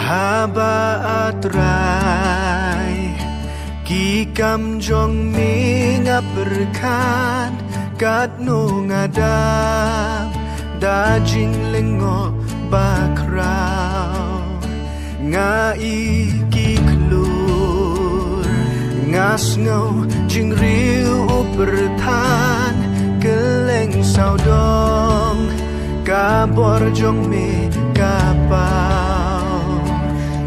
Habaatrai Kikam jong mingap berkan Kat no ngadam Dajing lengo bakrau Ngai kiklur Ngas ngau jing riu bertan Keleng saudong Kabor jong me kapau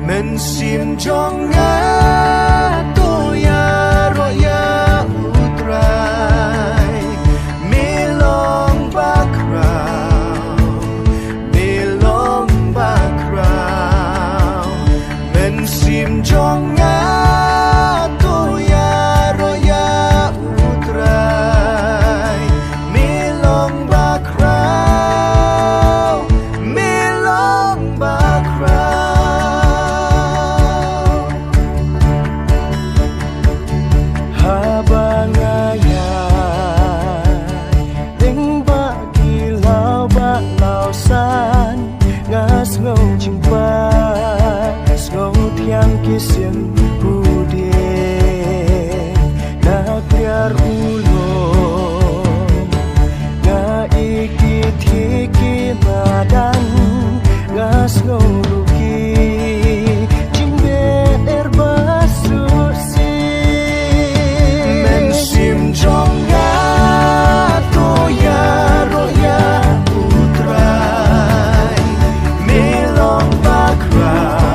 Mensim jong ngato ya roya utrai Milong bakrau Mensim jong ngato ya roya utrai Milong bakrau Kisim budek na biar ulong na ikit-hiki badan ngas nguluki jingbe erbasusi Mensim jongga toya roya utrai Melong bakrau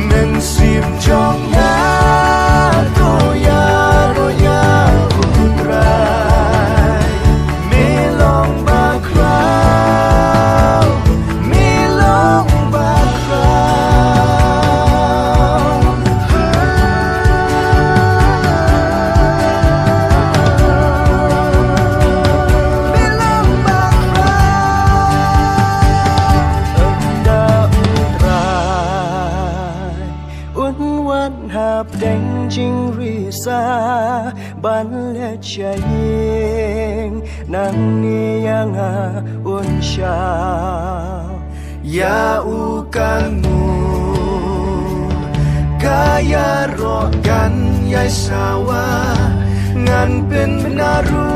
Mensim jongga toya roya utrai Melong bakrau hạp đánh chính risa ban lệ chạy nang ni yang ha un shao Ya ukanmu Kaya rogan yai sawa Ngan pen menaru